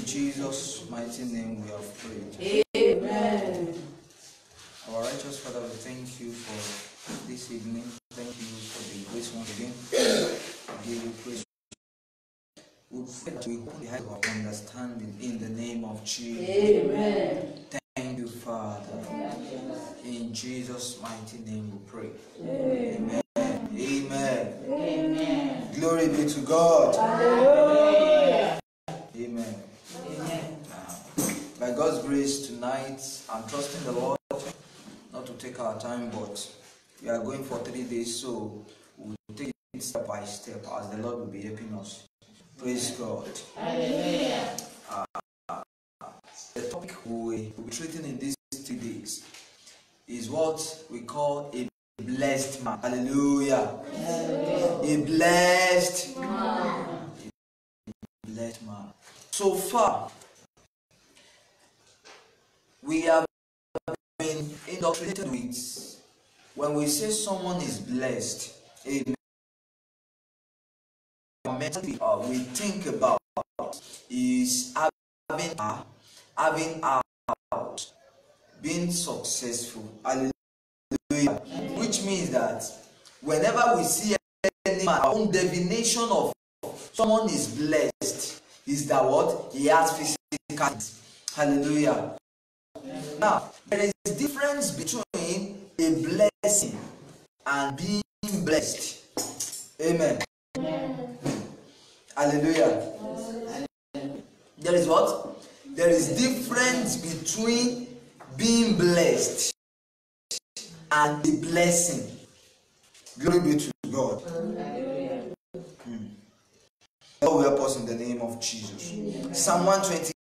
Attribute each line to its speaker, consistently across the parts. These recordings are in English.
Speaker 1: In Jesus' mighty name we have prayed.
Speaker 2: Amen.
Speaker 1: Our righteous Father, we thank you for this evening. Thank you for the grace once again. We give you praise. We pray that we put the height of our understanding in the name of Jesus.
Speaker 2: Amen.
Speaker 1: Thank you, Father. In Jesus' mighty name we pray.
Speaker 2: Amen.
Speaker 1: Amen.
Speaker 2: Amen.
Speaker 1: Glory be to God.
Speaker 2: Hallelujah.
Speaker 1: Amen.
Speaker 2: Amen.
Speaker 1: By God's grace tonight, I'm trusting the Lord not to take our time, but we are going for 3 days, so we'll take it step by step as the Lord will be helping us. Praise God.
Speaker 2: Hallelujah.
Speaker 1: The topic we will be treating in these 3 days is what we call a blessed man. Hallelujah. A blessed man. A blessed man. So far, we have been indoctrinated with when we say someone is blessed, amen. Mentally, we think about is having out, being successful. Hallelujah. Which means that whenever we see any man, our own definition of someone is blessed is that what he has physical. Hallelujah. Now, there is a difference between a blessing and being blessed. Amen. Hallelujah. There is what? There is difference between being blessed and the blessing. Glory be to God. God will help us in the name of Jesus. Psalm 120.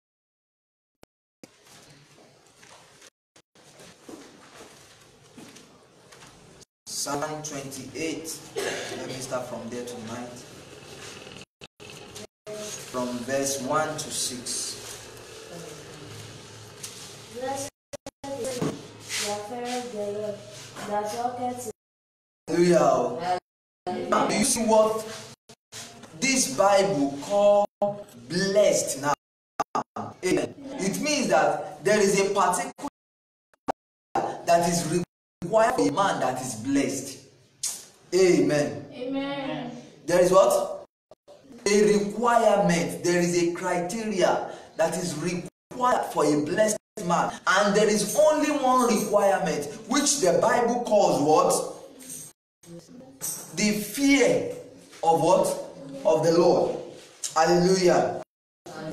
Speaker 1: Psalm 28. Let me start from there tonight. From verse 1 to 6.
Speaker 3: Blessed is the fear the Lord that walketh in.
Speaker 1: Hallelujah. Now, do you see what this Bible called blessed now? Amen. It means that there is a particular that is required for a man that is blessed. Amen.
Speaker 3: Amen.
Speaker 1: There is what? A requirement. There is a criteria that is required for a blessed man. And there is only one requirement, which the Bible calls what? The fear of what? Of the Lord. Hallelujah.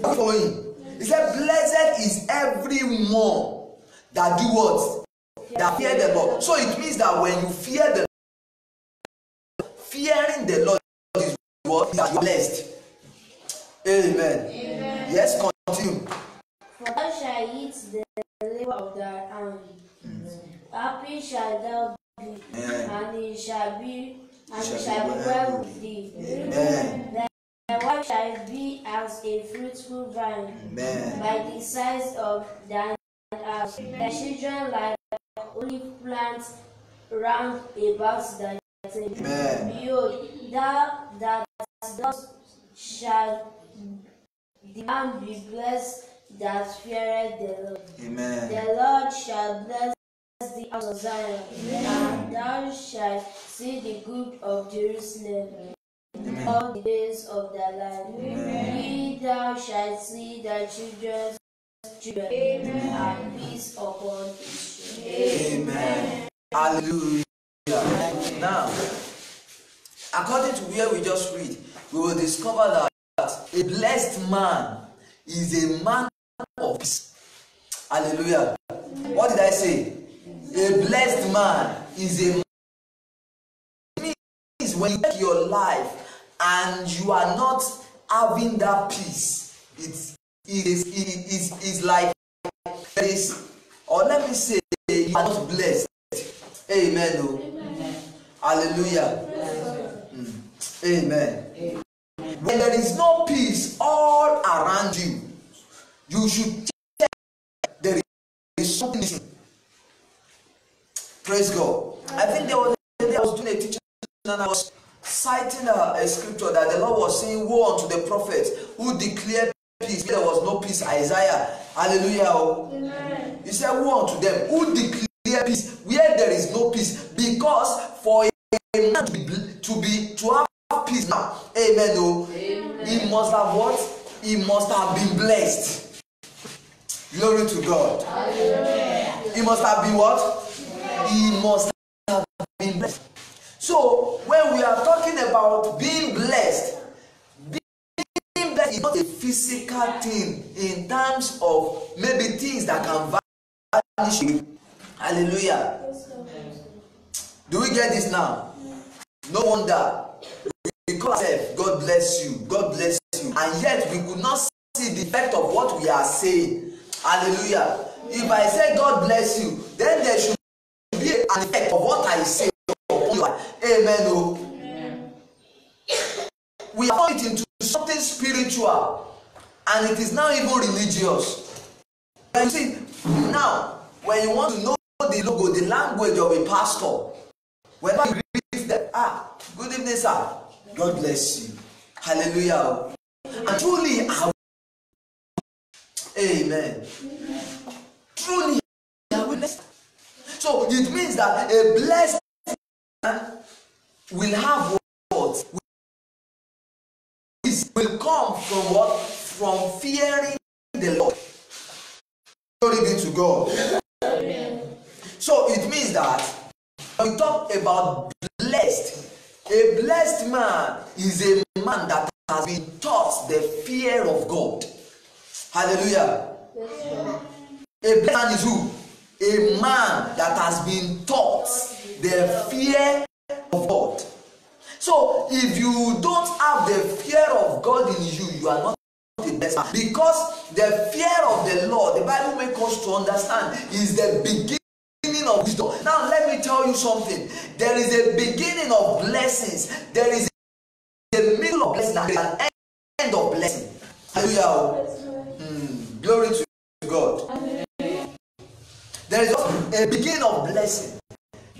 Speaker 1: Following. He said, blessed is everyone that do what? That fear the Lord. So it means that when you fear the Lord, fearing the Lord is what? You are blessed. Amen.
Speaker 3: Amen.
Speaker 1: Yes, continue.
Speaker 3: For thou shalt eat the labor of thy hand. Happy shalt thou be, and it shall be well with thee.
Speaker 1: Amen.
Speaker 3: Thy wife shall be as a fruitful vine by the sides of thine house. Thy children like olive plants round about thy table. Behold, thou that dost shall the man be blessed that feareth the Lord.
Speaker 1: Amen.
Speaker 3: The Lord shall bless the house of Zion, and thou shalt see the good of Jerusalem all the days of thy life. Ye thou shalt see thy children's children, and peace upon Israel.
Speaker 1: Amen. Hallelujah. Now, according to where we just read, we will discover that a blessed man is a man of peace. Hallelujah. What did I say? A blessed man is a man. It means when you take your life and you are not having that peace, it is like this, or let me say, you are not blessed. Amen. Amen. Hallelujah. Amen. Amen. When there is no peace all around you, you should check there is something missing. Praise God. I think there was a day I was doing a teaching and I was citing a scripture that the Lord was saying, woe unto the prophets who declare peace, there was no peace. Isaiah, hallelujah.
Speaker 3: Amen.
Speaker 1: He said, woe unto them who declare peace where there is no peace, because for a man to have peace now, amen.
Speaker 2: Amen.
Speaker 1: He must have what? He must have been blessed. Glory to God.
Speaker 2: Hallelujah.
Speaker 1: He must have been what? He must have been blessed. So when we are talking about being blessed is not a physical thing in terms of maybe things that can vanish you. Hallelujah. Do we get this now? No wonder we call ourselves God bless you, God bless you, and yet we could not see the effect of what we are saying. Hallelujah. If I say God bless you, then there should be an effect of what I say upon you. Amen. Amen. We have turned it into something spiritual, and it is now even religious. And you see, now when you want to know the logo, the language of a pastor, whenever you greet them, good evening, sir, God bless you, hallelujah, and truly, amen, truly, I will bless. So it means that a blessed man will have what? Will come from what? From fearing the Lord. Glory be to God. Amen. So it means that when we talk about blessed, a blessed man is a man that has been taught the fear of God. Hallelujah. A blessed man is who? A man that has been taught the fear of God. So if you don't have the fear of God in you, you are not a blessed man. Because the fear of the Lord, the Bible makes us to understand, is the beginning of wisdom. Now let me tell you something. There is a beginning of blessings. There is a middle of blessing, and there is an end of blessing. Hallelujah. Glory to God. Amen. There is a beginning of blessing.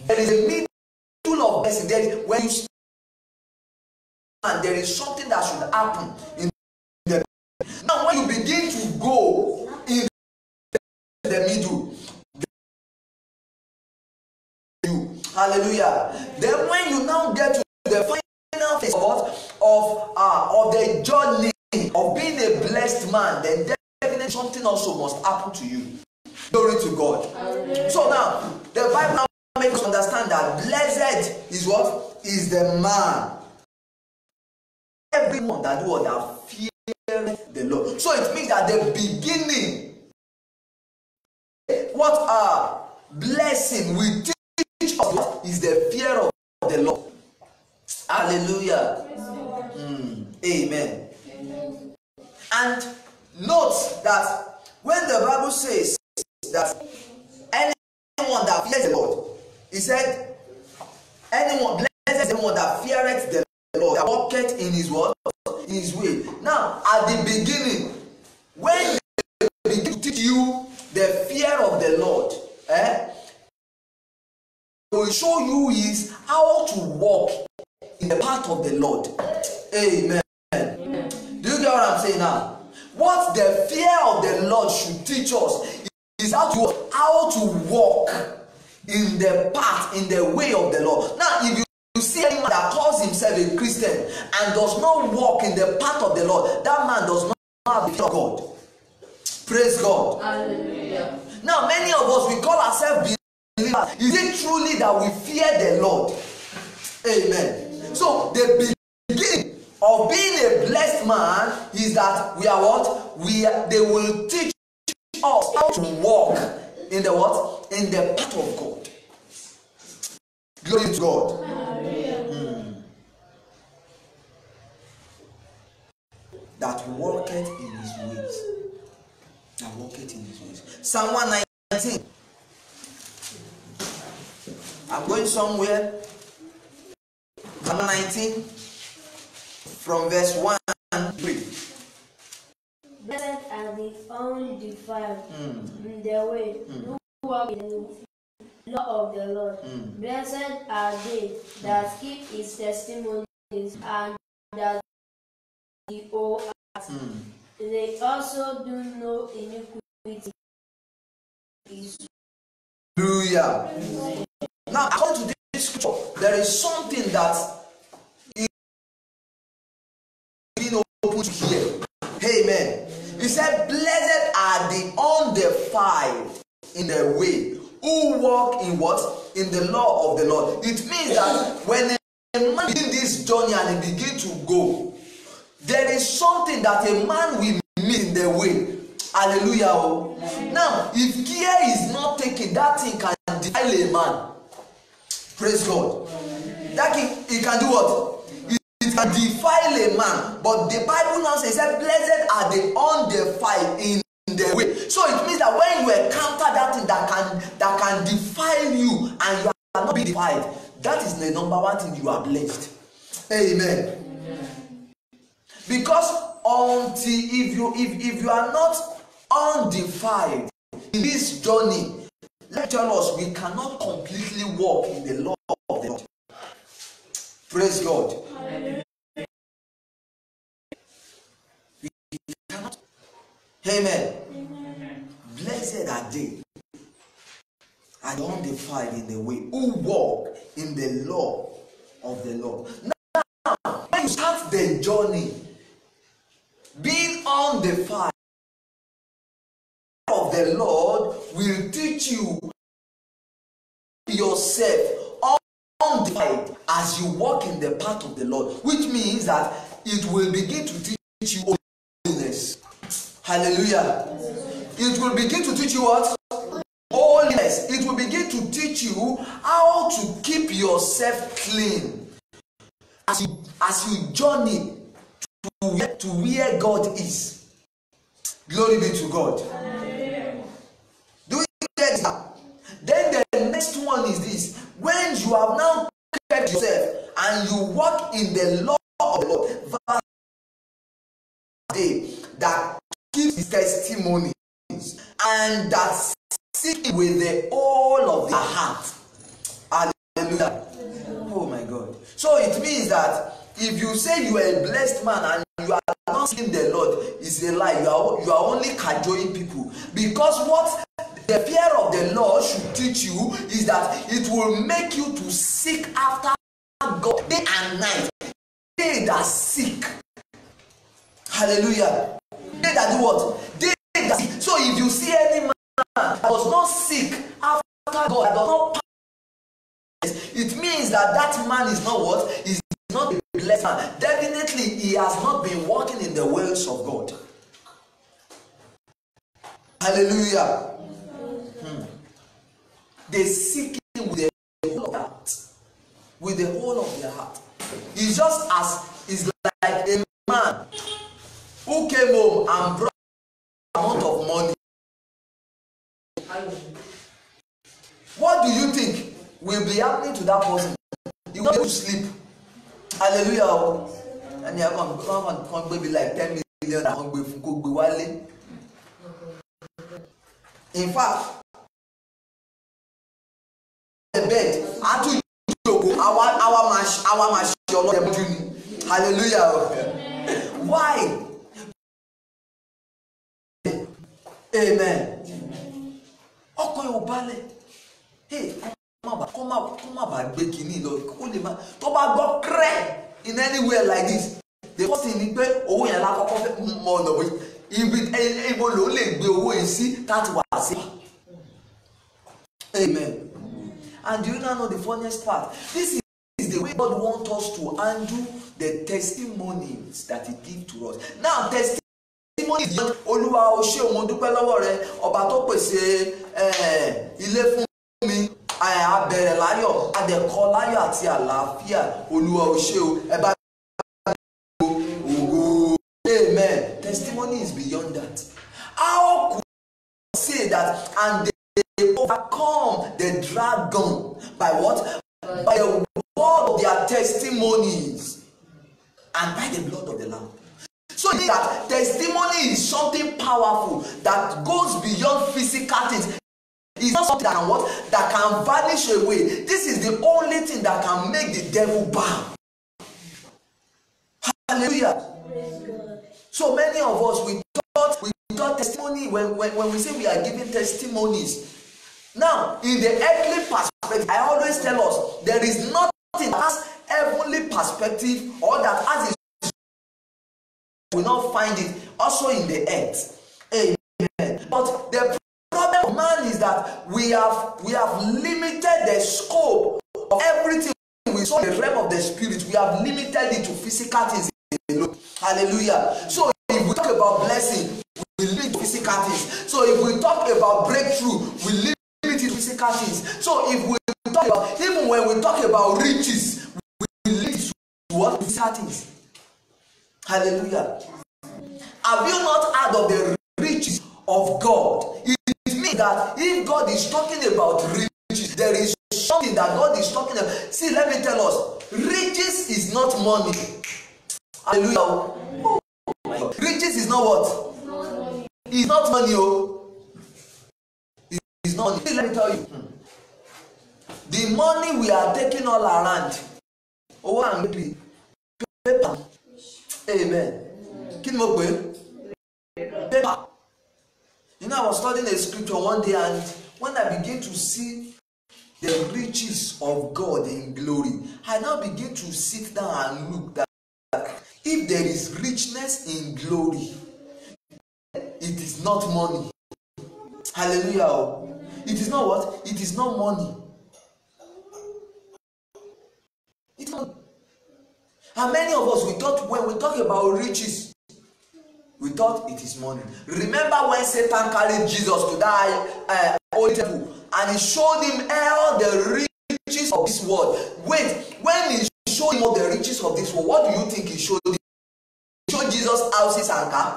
Speaker 1: There is a middle of blessing. There is, when you stand, there is something that should happen in the middle. Now when you begin to go in the middle, hallelujah, then when you now get to the final phase of the journey of being a blessed man, then definitely something also must happen to you. Glory to God. Amen. So now the Bible now makes us understand that blessed is what? Is the man, everyone that do what? That fear the Lord. So it means that the beginning, what blessing we teach us is the fear of the Lord. Hallelujah. Amen. Amen. And note that when the Bible says that anyone that fears the Lord, he said, anyone, blessed is anyone that feareth the Lord, that walketh in his word, in his way. Now, at the beginning, when they begin to teach you the fear of the Lord, they will show you is how to walk in the path of the Lord. Amen. Amen. Do you get what I'm saying now? What the fear of the Lord should teach us is how to walk in the path, in the way of the Lord. Now, if you see a man that calls himself a Christian and does not walk in the path of the Lord, that man does not have the fear of God. Praise God. Hallelujah. Now, many of us, we call ourselves believers. Is it truly that we fear the Lord? Amen. So, the beginning of being a blessed man is that we are what? They will teach us how to walk in the what? In the path of God. Glory to God. That walketh in his ways. That walketh in his ways. Psalm 119. I'm going somewhere. Psalm 119 from verse 1 and 3.
Speaker 3: Blessed are the undefiled in their way, who walk in the law of the Lord. Blessed are they that keep his testimonies and that the whole earth. They also do no iniquity.
Speaker 1: Hallelujah. Now, according to this scripture, there is something that is being open to hear. Amen. He said, blessed are the undefiled in their way, who walk in what? In the law of the Lord. It means that when a man begins this journey and he begins to go, there is something that a man will meet in the way. Hallelujah. Now, if care is not taken, that thing can defile a man. Praise God. That it can do what? It can defile a man. But the Bible now says, blessed are the undefiled in the way. So it means that when you encounter that thing that can defile you and you are not being defiled, that is the number one thing, you are blessed. Amen. Because until if you are not undefiled in this journey, let me tell us, we cannot completely walk in the law of the Lord. Praise God. We cannot. Amen. Blessed are they and undefiled in the way, who walk in the law of the Lord. Now, when you start the journey, being undefiled of the Lord will teach you yourself undefiled as you walk in the path of the Lord, which means that it will begin to teach you holiness. Hallelujah. It will begin to teach you what? Holiness. It will begin to teach you how to keep yourself clean as you journey to where God is. Glory be to God. Do you get that? Then the next one is this. When you have now kept yourself and you walk in the law of the Lord, verse that keeps his testimonies and that seek with the whole of their heart. Hallelujah. Oh my God. So it means that if you say you are a blessed man and you are not seeking the Lord, it's a lie. You are only cajoling people. Because what the fear of the Lord should teach you is that it will make you to seek after God day and night. They that seek. Hallelujah. They that do what? They that seek. So if you see any man that does not seek after God, that does not pass, it means that that man is not what? Is not a blessed man. Definitely he has not been walking in the ways of God. Hallelujah. They seek him with the whole of their heart. With the whole of their heart. It's just as it's like a man who came home and brought an amount of money. What do you think will be happening to that person? He will be able to sleep. Hallelujah. And you can be like 10 million. In fact, the bed, our machine. Hallelujah. Why? Amen. Ọkọ yóò balẹ̀. Hey, come about breaking it. Tó bá gbọ́ krẹ́ in anywhere like this. The first thing ni pé owó yẹn la kọ́kọ́ fẹ́ mọ ọ̀nà bó ibo ló lè gbé owó yẹn sí láti wà sí. Amen. And do you now know the funniest part? This is the way God wants us to handle the testimonies that He gives to us. Now, testimonies. Olúwa o ṣé, mo dúpẹ́ lọ́wọ́ rẹ, ọba tó pèsè ilé fún mi, abẹ̀rẹ̀ láyọ̀, adẹ̀kọ́ láyọ̀ àti àlàáfíà. Olúwa o ṣé o, ẹ bá ògo. Amen. Testimony is beyond that. How could I say that? And they overcome the dragon by what? By the word of their testimonies and by the blood of the Lamb. So that testimony is something powerful that goes beyond physical things. It's not something that can what? That can vanish away. This is the only thing that can make the devil bow. Hallelujah. So many of us, we thought testimony, when we say we are giving testimonies. Now, in the earthly perspective, I always tell us there is nothing that has heavenly perspective or that has its, we will not find it also in the earth. Amen. But the problem of man is that we have limited the scope of everything we saw in the realm of the spirit. We have limited it to physical things alone. Hallelujah. So if we talk about blessing, we limit physical things. So if we talk about breakthrough, we limit physical things. So if we talk about, even when we talk about riches, we limit to what? Physical things. Hallelujah. Have you not heard of the riches of God? It means that if God is talking about riches, there is something that God is talking about. See, let me tell us, riches is not money. Hallelujah. Oh my God. Riches is not what? It's not money. Oh, it's not money. Let me tell you, the money we are taking all around, oh, and maybe paper. Amen. Paper. You know, I was studying a scripture one day, and when I began to see the riches of God in glory, I now begin to sit down and look that if there is richness in glory, it is not money. Hallelujah. It is not what? It is not money. It's not. And many of us, we thought when we talk about riches, we thought it is money. Remember when Satan carried Jesus to that old temple and he showed him all the riches of this world. Wait, when he showed him all the riches of this world, what do you think he showed him? He showed Jesus houses and car.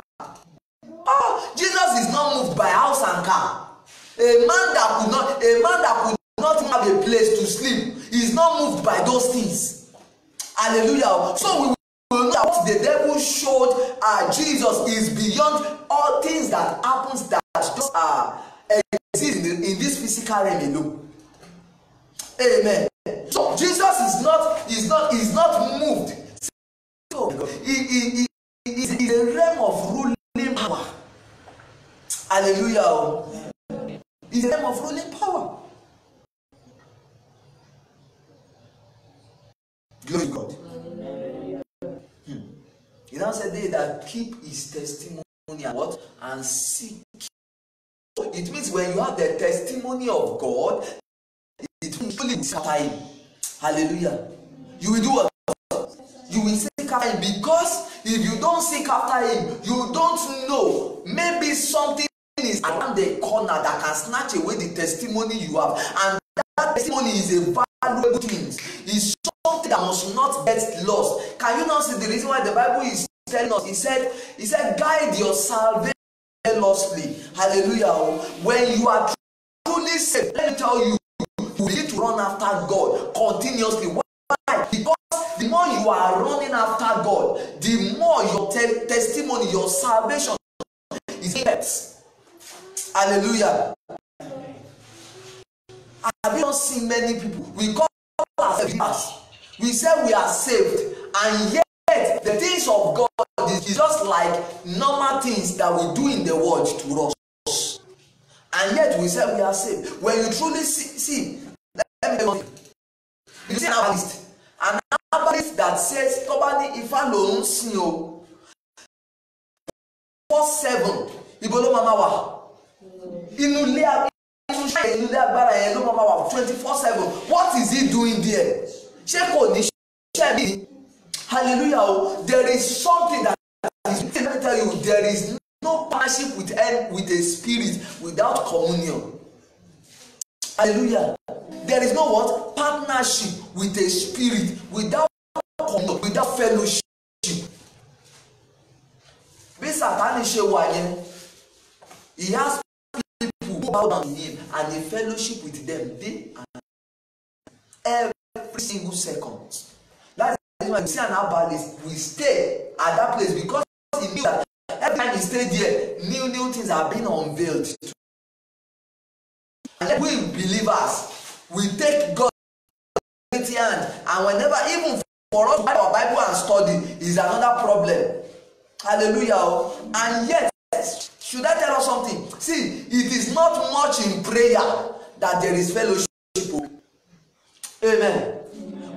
Speaker 1: Jesus is not moved by house and car. A man that could not have a place to sleep is not moved by those things. Hallelujah. So we will know that what the devil showed Jesus is beyond all things that happens that just exist in this physical realm alone. Amen. So Jesus is not moved. So he is a realm of ruling power. Hallelujah. It's a realm of ruling power. Glory to God. He now said, they that keep his testimony and what? And seek. It means when you have the testimony of God, it will fully seek after him. Hallelujah. You will do what? You will seek after him, because if you don't seek after him, you don't know. Maybe something is around the corner that can snatch away the testimony you have. And that testimony is a valuable thing. It's something that must not get lost. Can you now see the reason why the Bible is telling us? He said, guide your salvation jealously. Hallelujah. When you are truly saved, let me tell you, you need to run after God continuously. Why? Because the more you are running after God, the more your testimony, your salvation is kept. Hallelujah. Have you not seen many people? We call ourselves, we say we are saved, and yet the things of God is just like normal things that we do in the world to us. And yet we say we are saved. When you truly see, let me tell you, you see an herbalist, that says, if I don't see you 4/7, Ibolo Mama wa. 24/7. What is he doing there? Hallelujah. There is something that is, let me tell you, there is no partnership with a spirit without communion. Hallelujah. There is no what? Partnership with a spirit without communion, without fellowship. He has people who bow down to him and he fellowship with them day and every single second. That's why you see an herbalist will stay at that place, because he knew that every time he stayed there, new things are being unveiled. And we believers, we take God in hand, and whenever, even for us to buy our Bible and study is another problem. Hallelujah. And yet should I tell us something? See, it is not much in prayer that there is fellowship. Amen.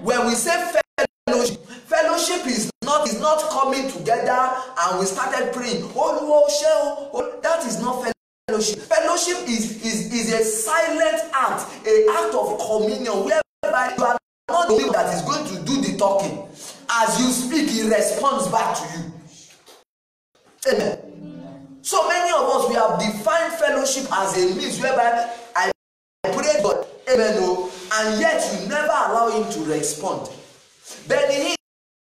Speaker 1: When we say fellowship is not coming together and we started praying. That is not fellowship. Fellowship is a silent act, an act of communion whereby you are not the one that is going to do the talking. As you speak, he responds back to you. Amen. So many of us, we have defined fellowship as a means whereby I pray God, amen, and yet you never allow him to respond. Benny,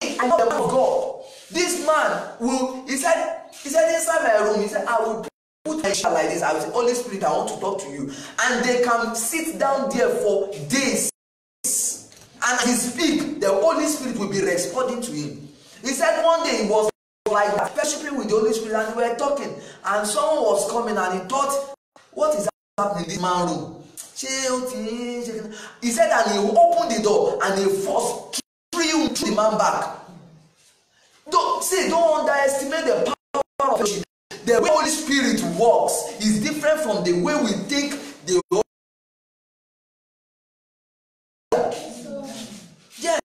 Speaker 1: I know the man of God. This man will, he said inside my room, he said, I will put my shit like this. I will say, Holy Spirit, I want to talk to you. And they can sit down there for days. And as he speaks, the Holy Spirit will be responding to him. He said one day he was like that, fellowshipping with the Holy Spirit, and we were talking. And someone was coming and he thought, what is happening in this man's room? He said, and he opened the door and he forced the man back. Don't underestimate the power of fellowship. The way Holy Spirit works is different from the way we think the yes.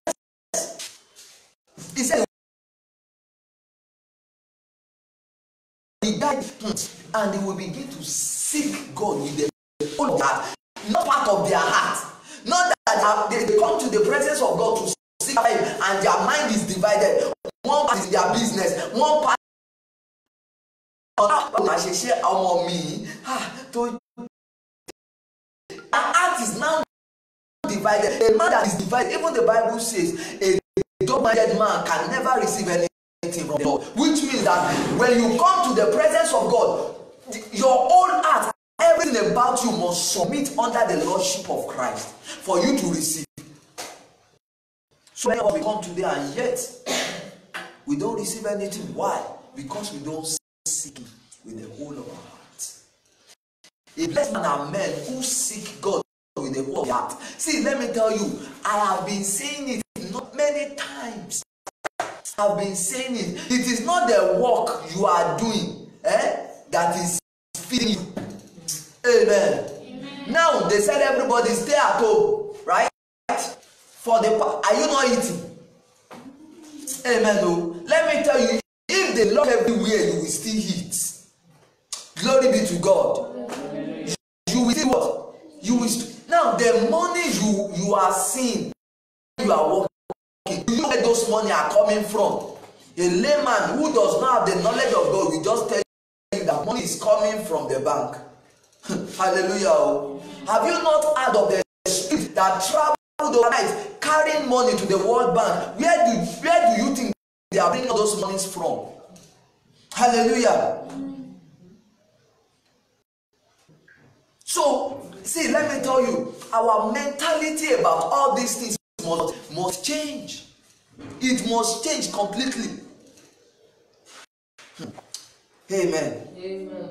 Speaker 1: He said he died and they will begin to seek God with their whole heart, not part of their heart. Not that they come to the presence of God to seek Him and their mind is divided. One part is their business, one part heart is now divided. A man that is divided, even the Bible says, a double-minded man can never receive anything from God. Which means that when you come to the presence of God, your whole heart, everything about you must submit under the lordship of Christ for you to receive. So many of us come today and yet we don't receive anything. Why? Because we don't seek Him with the whole of our heart. A blessed man are men who seek God with the whole of their heart. See, let me tell you, I have been saying it not many times. I've been saying it. It is not the work you are doing that is feeding you. Amen. Amen. Now they said everybody stay at home, right? Are you not eating? Amen. Oh, let me tell you, if they lock everywhere, you will still eat. Glory be to God. You will still what? You will now the money you are seeing, you are working. You know where those money are coming from. A layman who does not have the knowledge of God will just tell you that money is coming from the bank. Hallelujah. Have you not heard of the spirit that traveled overnight carrying money to the World Bank? Where do you think they are bringing all those monies from? Hallelujah. So, see, let me tell you, our mentality about all these things must change. It must change completely. Amen. Amen.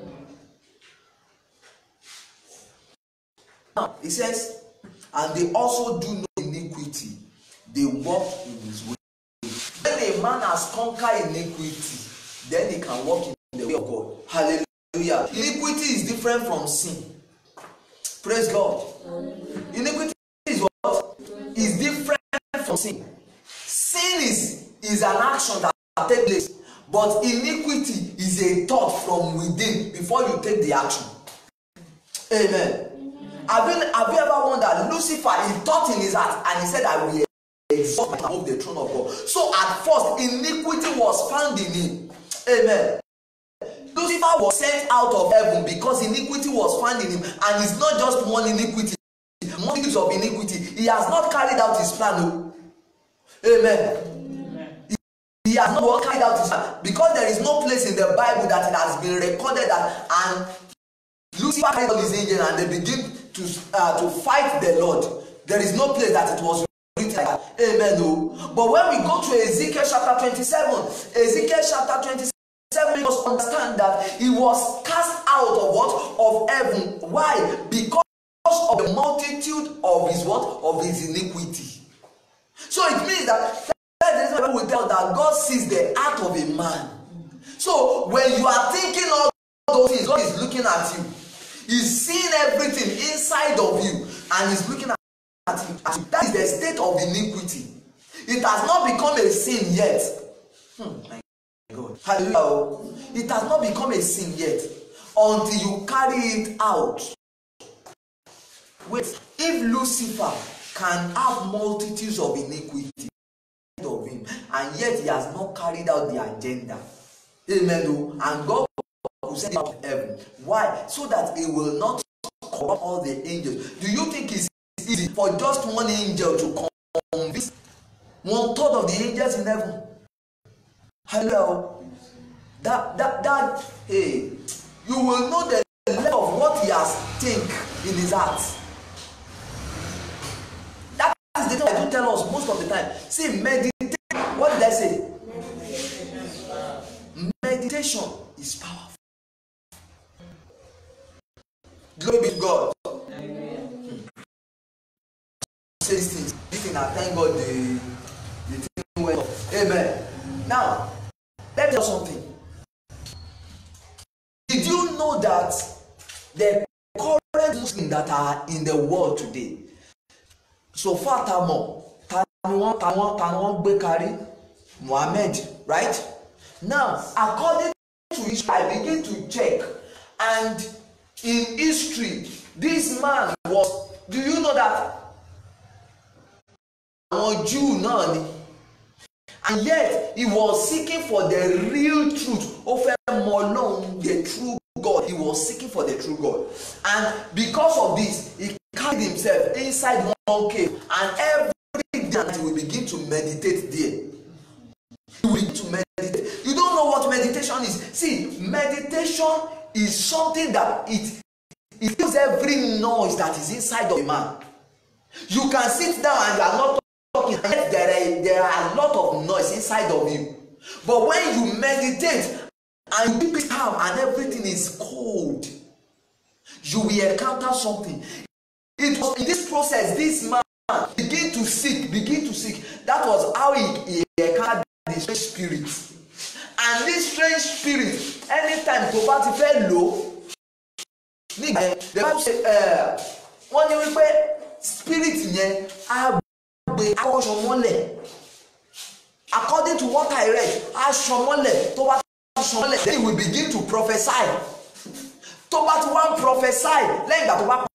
Speaker 1: Now, it says, and they also do no iniquity. They walk in his way. When a man has conquered iniquity, then he can walk in the way of God. Hallelujah. Iniquity is different from sin. Praise God. Iniquity is what? Is different from sin. Sin is an action that takes place. But iniquity is a thought from within before you take the action. Amen. Have you ever wondered, Lucifer, he thought in his heart and he said, I will exalt myself above the throne of God. So at first, iniquity was found in him. Amen. Lucifer was sent out of heaven because iniquity was found in him. And it's not just one iniquity, multitudes of iniquity. He has not carried out his plan. No. Amen. He has not carried out his plan. Because there is no place in the Bible that it has been recorded that and Lucifer carried all his angels and they begin to fight the Lord. There is no place that it was written like that. Amen. No. But when we go to Ezekiel chapter 27, Ezekiel chapter 27, we must understand that he was cast out of what? Of heaven. Why? Because of the multitude of his what? Of his iniquity. So it means that we tell that God sees the heart of a man. So when you are thinking all those things, God is looking at you. He's seeing everything inside of you, and He's looking at you. That is the state of iniquity. It has not become a sin yet. My God. Hallelujah. It has not become a sin yet until you carry it out. Wait, if Lucifer can have multitudes of iniquity of him, and yet he has not carried out the agenda, amen, and God will send him out of heaven. Why? So that he will not corrupt all the angels. Do you think it's easy for just one angel to convince 1/3 of the angels in heaven? Hello. Hey, you will know the level of what he has think in his heart. That is the thing I do tell us most of the time. See, meditate. What did I say? Meditation is powerful. Glory be to God. Say these things. This thing, I thank God the thing went up. Amen. Now, let me tell you something. Did you know that the current Muslims that are in the world today, so far Tanwan Bekari, Muhammad, right? Now, according to history, I begin to check, and in history, this man was, do you know that? A Jew, none. And yet he was seeking for the real truth. Over Molon, the true God. He was seeking for the true God. And because of this, he carried himself inside one cave. And every day he will begin to meditate there. He will begin to meditate. You don't know what meditation is. See, meditation is something that it kills every noise that is inside of a man. You can sit down and you are not talking, and yet there are a lot of noise inside of you. But when you meditate and you keep it calm and everything is cold, you will encounter something. It was in this process this man begin to seek. That was how he encountered the strange spirit. And this strange spirit, anytime to party fell low, the Bible says, one day spirit yẹn according to what I read, then he will begin to prophesy. Tó bá ti wá prophesy lẹ́yìn ìgbà tó bá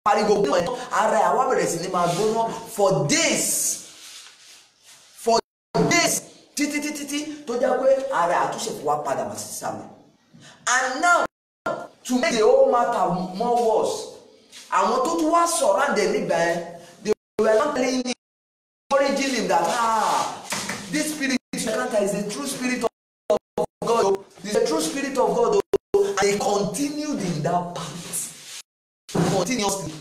Speaker 1: parí gbogbo ẹ̀ ara ẹ̀ wá bẹ̀rẹ̀ sí ní máa gbóná for days títí tó jẹ́ pé ara ẹ̀ àtúnṣe fún wa padà wá sí sàlẹ̀. And now to make the whole matter more worse, àwọn tó tún wá surround ẹ̀ nígbà yẹn, they were not telling him, encouraging him that this spirit is the true spirit of God. It's the true spirit of God. And they continued in that path continuously.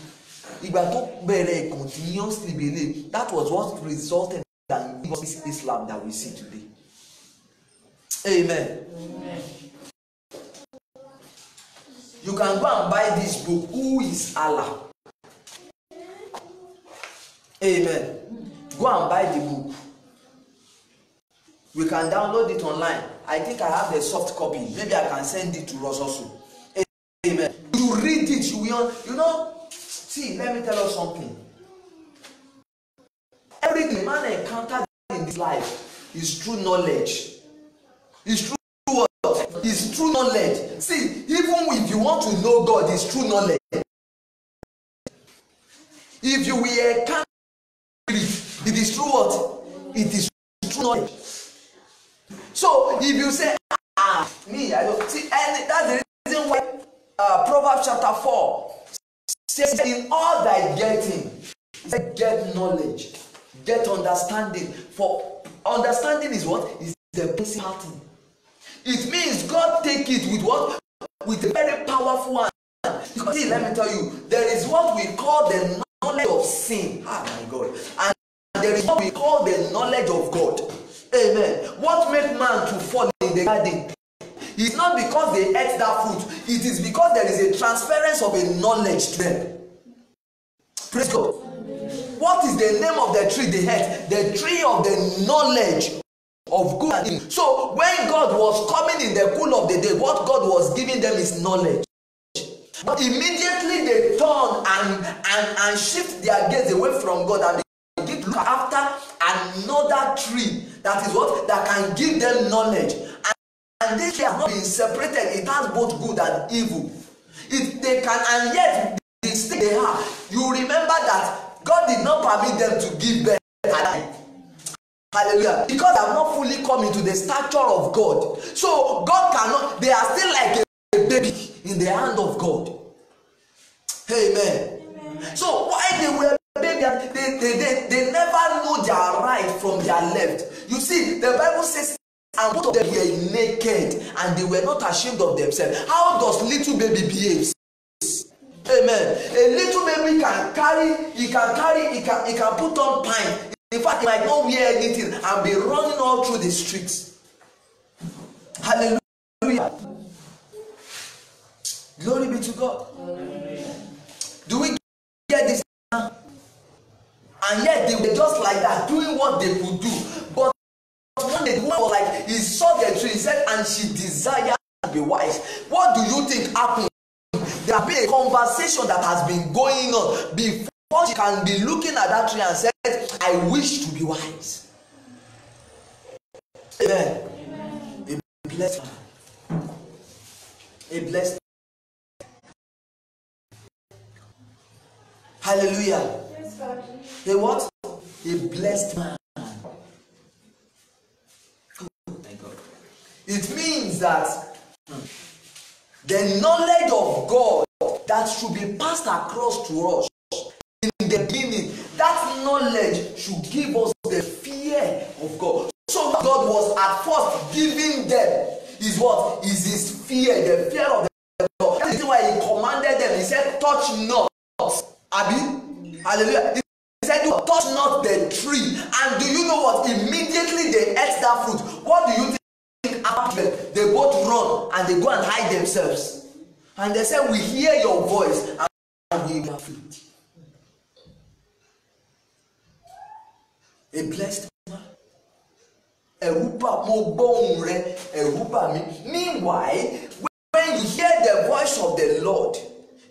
Speaker 1: Continuously believe. That was what resulted in this Islam that we see today. Amen. Amen. You can go and buy this book, Who is Allah? Amen. Go and buy the book. We can download it online. I think I have the soft copy. Maybe I can send it to us also. Amen. You read it, you know. See, let me tell you something. Everything man encountered in this life is true knowledge. It's true what? It's true knowledge. See, even if you want to know God, it's true knowledge. If you will encounter it is true what? It is true knowledge. So if you say, me, I don't see, and that's the reason why Proverbs chapter 4 says, in all thy getting, get knowledge, get understanding. For understanding is what? Is the principal thing. It means God take it with what? With a very powerful one. Because see, let me tell you, there is what we call the knowledge of sin. Ah, my God. And there is what we call the knowledge of God. Amen. What made man to fall in the garden? It's not because they ate that fruit. It is because there is a transference of a knowledge to them. Praise God. What is the name of the tree they ate? The tree of the knowledge of good and evil. So when God was coming in the cool of the day, what God was giving them is knowledge. But immediately they turn and shift their gaze away from God and begin to look after another tree that is what? That can give them knowledge. And this tree has not been separated. It has both good and evil. They can, and yet the state they have. You remember that God did not permit them to give birth at night. Hallelujah. Because they have not fully come into the stature of God. So God cannot, they are still like a baby in the hand of God. Amen. Amen. So why they were baby, they never know their right from their left. You see, the Bible says, and both of them were naked and they were not ashamed of themselves. How does little baby behave? Amen. A little baby can put on pine. In fact, he might not wear anything and be running all through the streets. Hallelujah. Glory be to God. Hallelujah. Do we get this now? And yet they were just like that, doing what they could do. But one day the woman was like, he saw the tree, he said, and she desired to be wise. What do you think happened? There has been a conversation that has been going on before she can be looking at that tree and said, I wish to be wise. Amen. Amen. A blessed man. A blessed man. Hallelujah. A what? A blessed man. It means that the knowledge of God that should be passed across to us in the beginning, that knowledge should give us the fear of God. So what God was at first giving them is what? Is his fear, the fear of the Lord. That is why he commanded them. He said, touch not. Abi? Hallelujah. He said, touch not the tree. And do you know what? Immediately they ate that fruit. What do you think? They both run and they go and hide themselves. And they say, we hear your voice and we are afraid. A blessed man. Meanwhile, when you hear the voice of the Lord,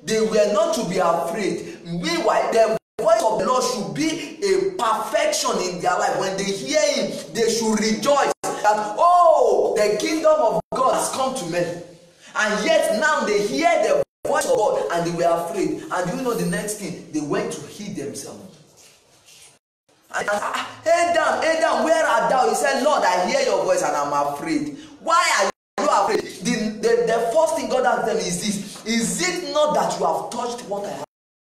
Speaker 1: they were not to be afraid. Meanwhile, the voice of the Lord should be a perfection in their life. When they hear him, they should rejoice that, oh, the kingdom of God has come to men. And yet now they hear the voice of God and they were afraid. And you know the next thing? They went to hid themselves. And hey down, where art thou? He said, Lord, I hear your voice and I'm afraid. Why are you afraid? The first thing God asked them is this: is it not that you have touched what I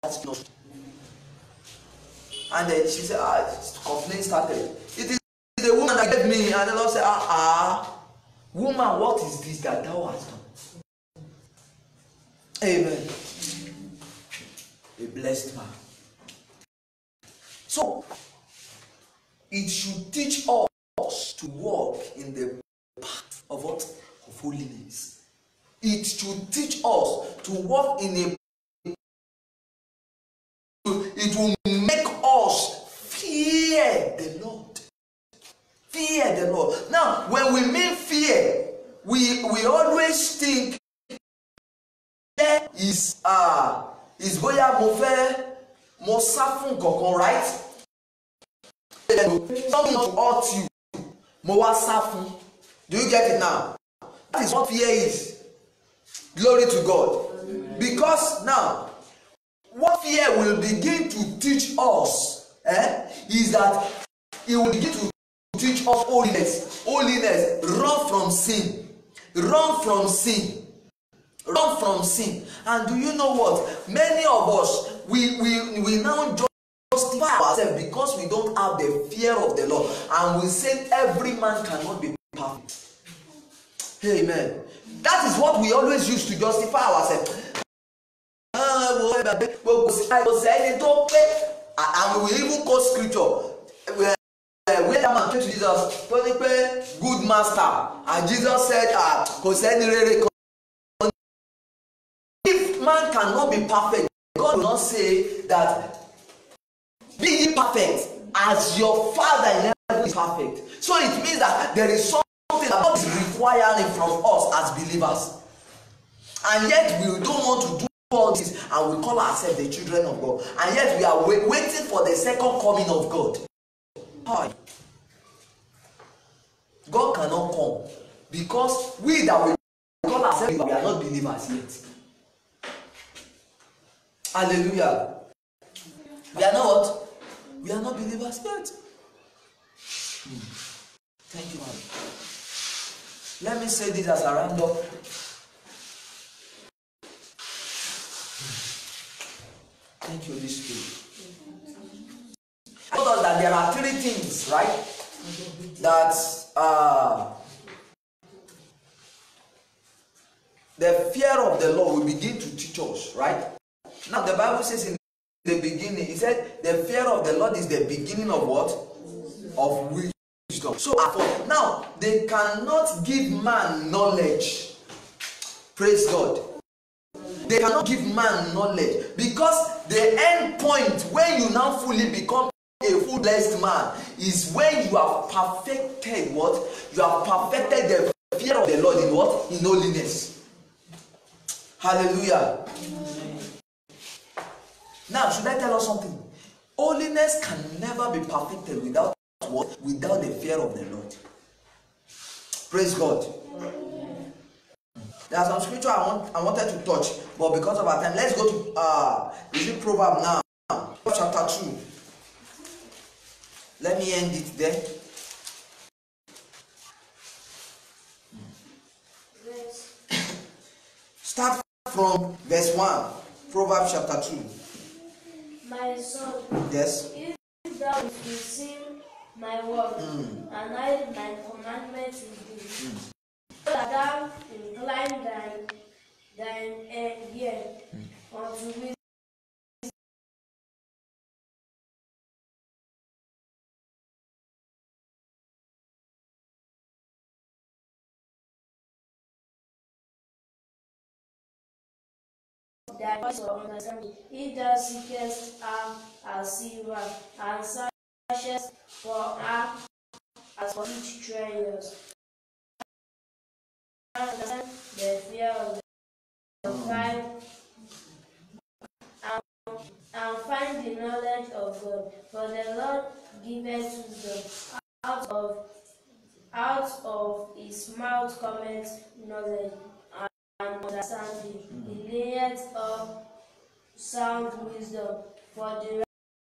Speaker 1: have touched? And then she said, complaint started. It is the woman that gave me. And the Lord said, woman, what is this that thou hast done? Amen. A blessed man. So it should teach us to walk in the path of what? Of holiness. It should teach us to walk in a. It will make us fear the Lord. Fear the Lord. Now, when we mean fear, we always think fear is boya mo fẹ́ mo sá fún kankan, right? Something not hurt you, mo wá sá fún. Do you get it now? That is what fear is. Glory to God. Because now, what fear will begin to teach us is that it will begin to teach us holiness. Holiness. Run from sin. Run from sin. Run from sin. And do you know what? Many of us, we now justify ourselves because we don't have the fear of the Lord. And we say every man cannot be perfect. Amen. That is what we always use to justify ourselves. And we will even quote scripture where that man came to Jesus, good master, and Jesus said, if man cannot be perfect, God will not say that be ye perfect as your Father in level is perfect. So it means that there is something that God is requiring from us as believers. And yet we don't want to do all this, and we call ourselves the children of God. And yet we are waiting for the second coming of God. How? God cannot come because we that we call ourselves, we are not believers yet. Hallelujah. We are not what? We are not believers yet. Thank you, man. Let me say this as a roundup. Thank you, Holy Spirit. I thought that there are three things, right? That the fear of the Lord will begin to teach us, right? Now the Bible says in the beginning, it said the fear of the Lord is the beginning of what? Of wisdom. So now they cannot give man knowledge. Praise God. They cannot give man knowledge because the end point when you now fully become a full blessed man is when you have perfected what? You have perfected the fear of the Lord in what? In holiness. Hallelujah. Now, should I tell us something? Holiness can never be perfected without what? Without the fear of the Lord. Praise God. There are some scripture I wanted to touch, but because of our time, let's go to is it Proverbs now? Chapter 2. Let me end it there. Start from verse 1. Proverbs chapter 2.
Speaker 3: My son,
Speaker 1: Yes.
Speaker 3: if thou receive my word and hide my commandments with thee, so that thou incline thine ear unto wisdom, thy voice of understanding. If thou seekest her as silver, and searchest for her as for each treasures, understand the fear of the Lord, and find the knowledge of God. For the Lord giveth wisdom. Out of his mouth cometh knowledge and understanding. He layeth up sound wisdom. For the